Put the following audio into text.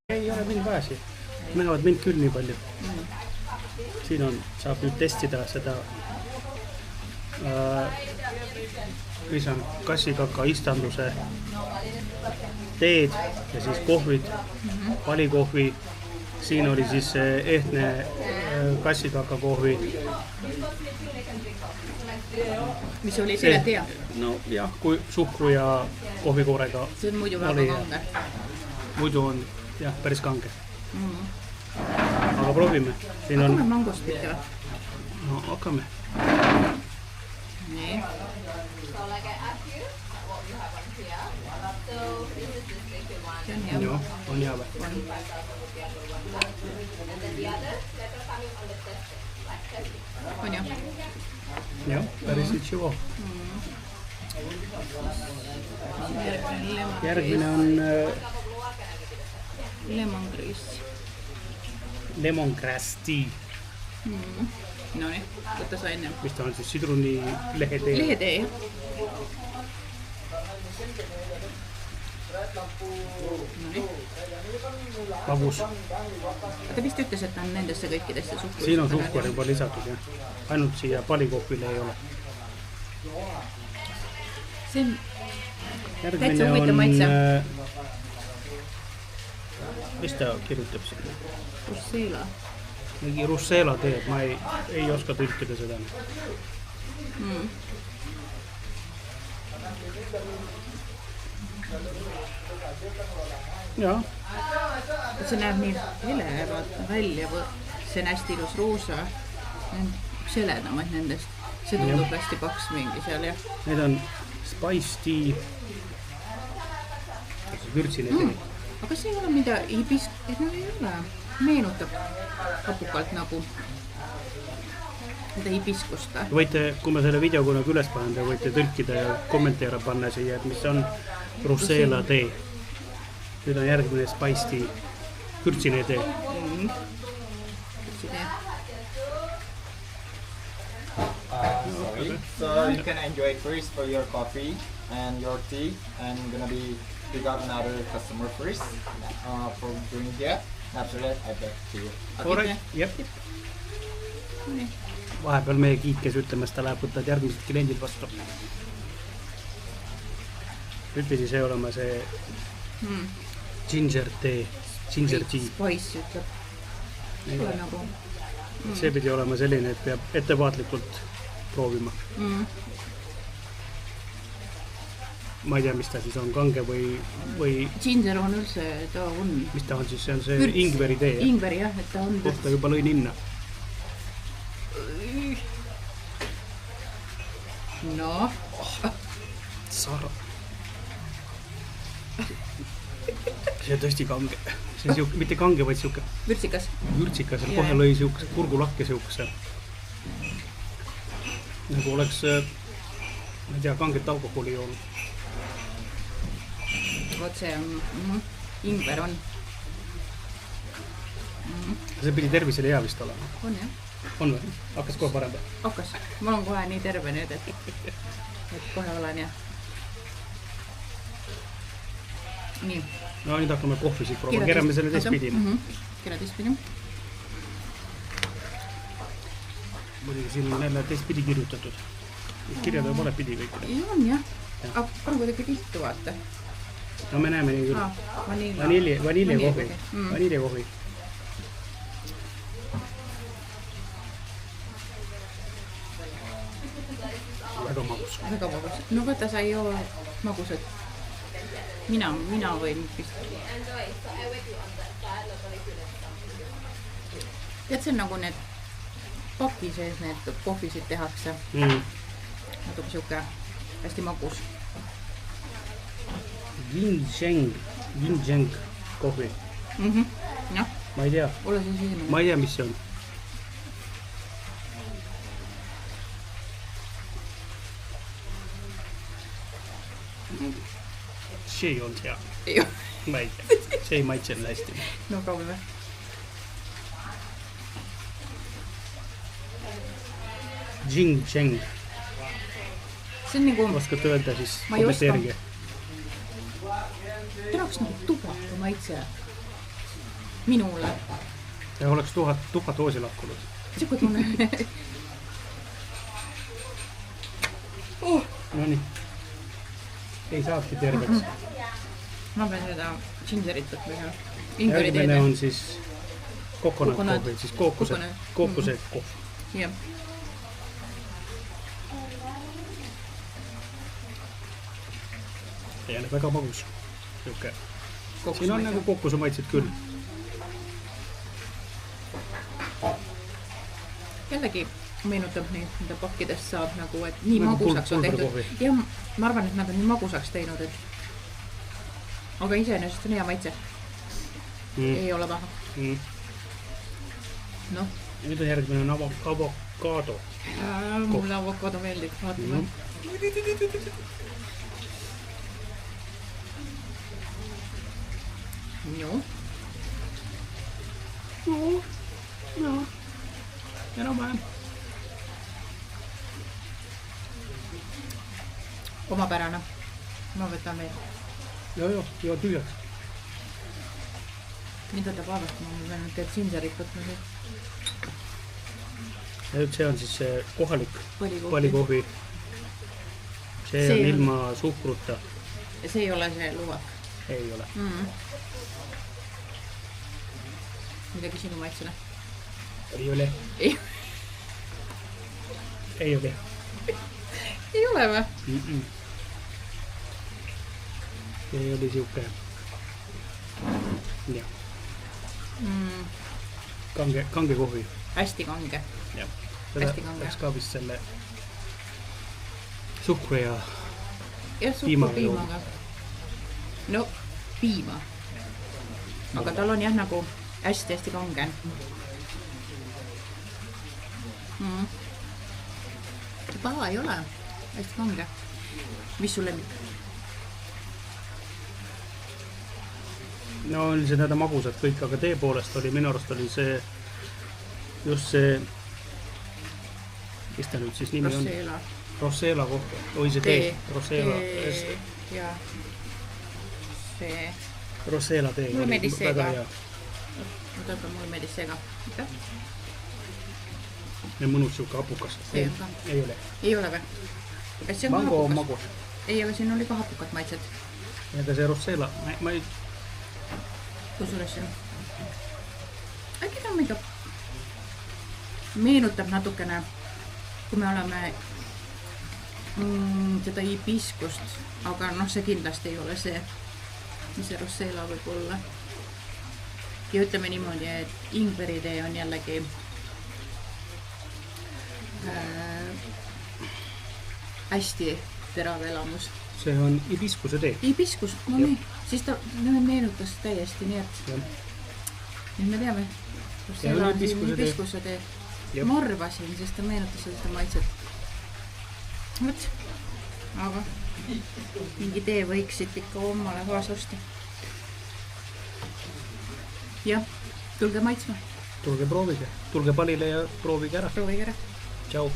Ei ole mind vaja siia. Näevad mind küll nii palju. Siin on, saab nüüd testida seda mis on kassikaka istanduse teed ja siis kohvid, valikohvi. Siin oli siis ehtne kassikaka kohvi. Mis oli selle tea? No jah, kui suhkru ja kohvikoorega. See on muidu väga kange. Muidu on jah, päris kange. Aga proovime. Siin on... Hakkame mangost mitte või? No hakkame. Nii. See on hea. Joo, on hea või? On jah. Joo, päris üts juo. Järgmine on lemongrass tea. No nii, võtta sa enne. Mis ta on siis sidruni lehetee? Lehetee, jah. No nii. Pavus. Ta vist ütles, et on nendesse kõikidesse suhkur. Siin on suhkur juba lisatud, jah. Ainult siia palikohvile ei ole. See on järgmine on... Mis ta kirjutab siin? Russela. Mingi Russela teed, ma ei oska tõlkida seda. Jaa. See näeb nii hele välja, see on hästi ilus roosa. Üks heledamaid nendest. See tundub hästi paks mingi seal, jah. Need on spice tea. Vürtsine tee. Aga see ei ole mida hibisk, et nad ei ole. Meenutab kapukalt nagu mida hibiskust. Võite, kui ma selle video kunagi üles panen, te võite tõlkida ja kommentaare panna siia, et mis on Russela tee. Nüüd on järgmine spice tea. Vürtsine tee. Sorry. So you can enjoy first for your coffee and your tea, and we got another customer first for doing that. After that, I back to you. Alright, jep. Vahepeal meie kiikes ütlemas, ta läheb võtad järgmised kliendid vastu. Nüüd pidi see olema see ginger tea, ginger tea. Spice ütleb. Ole nagu... See pidi olema selline, et peab ettevaatlikult proovima. Ma ei tea, mis ta siis on, kange või... Ginger on üldse, ta on... Mis ta on siis, see on see ingveri tee? Ingveri jah, et ta on... Kohta juba lõi ninna. No. Sara. See on tõesti kange. See on siuke, mitte kange, vaid siuke... Vürtsikas. Vürtsikas, kohe lõi siukse kurgulakke siukse. Nagu oleks, ma ei tea, kanget alkoholi joonud. Vot see on, ingver on. See pidi tervisele hea vist olema. On jah. On või? Hakkas kohe parem või? Hakkas. Ma olen kohe nii terve nüüd, et kohe olen jah. Nii. No nüüd hakkame kohvisid proovima. Kerame selle teistpidi. Kera teistpidi. Muidugi siin on jälle teistpidi kirjutatud. Kirjad on vale pidi kõik. On jah. Aga on kuidagi piltu vaata. No me näeme nii küll. Vaniljekohvi. Vaniljekohvi. Väga magus. Väga magus. No võta sa ei joo magusad. Mina võin vist. Tead, see on nagu need paki sees need kohvisid tehakse. Natuke siuke hästi magus. Ginseng kohvi. Jah. Ma ei tea. Ole siis esimene. Ma ei tea, mis see on. See ei olnud hea. Ma ei tea. See ei maitsenud hästi. No proovime. Ginseng. See on nagu... Oskate öelda siis ma ei oska. kommenteerige. Teraks nagu tubaka maitse. minule. Ja oleks 1000 doosi lakkunud. Siuke tunne. No nii. Ei saakski terveks. Ma pean seda gingerit võtma. Järgmine on siis coconut kohvi, siis kookuse kohv. Jah. Jälle väga magus. Siin on nagu kookuse maitset küll. Jällegi meenutab neid, mida pakkidest saab nagu, et nii magusaks on tehtud. Ja ma arvan, et nad on nii magusaks teinud, et aga iseenesest on hea maitse. Ei ole paha. Noh. Nüüd on järgmine on avokaado. Mulle avokaado meeldib. Vaatame. Joo. Joo. Enam-vähem. Omapärane. Ma võtan veel. Joo tühjaks. Mida ta vaevast, ma pean nüüd teed gingerit võtma. Ja nüüd see on siis see kohalik palikohvi. See on ilma suhkruta. Ja see ei ole see luuak? Ei ole. Midagi sinu maitsele? Ei ole. Ei ole. Ei ole või? See oli siuke. Jah. Kange kohvi. Hästi kange. Jah. Hästi kange. Läks ka vist selle suhkru ja piimaga. No, piima. Aga tal on jah nagu hästi kange. Paha ei ole. Hästi kange. Mis sul lemmik? No oli see näida magusad kõik, aga tee poolest oli, minu arust oli see just see, kes ta nüüd siis nimi on? Rosella kohta. Oi see tee. Rosella. Ja see. Rosella tee. Mulle meeldis see ka. Mulle meeldis see ka. Ja mõnus siuke hapukas. See on ka. Ei ole. Ei ole või? Mango on magus. Ei, aga siin oli ka hapukat maitset. Ja ka see Rosella. Ma ei... Kusjuures siin. Äkki ta mingi meenutab natukene, kui me oleme seda hibiskust, aga noh, see kindlasti ei ole see, mis see Rosella võib olla. Ja ütleme niimoodi, et ingveritee on jällegi hästi terav elamus. See on hibiskuse tee. Hibiskus, no nii. Siis ta meenutas täiesti, nii et nüüd me teame, Rosella on siin hibiskuse tee. Ma arvasin, sest ta meenutas seda maitset. Võt, aga mingi tee võiksid ikka omale kaasa osta. Jah, tulge maitsma. Tulge proovige. Tulge palile ja proovige ära. Proovige ära. Tšau.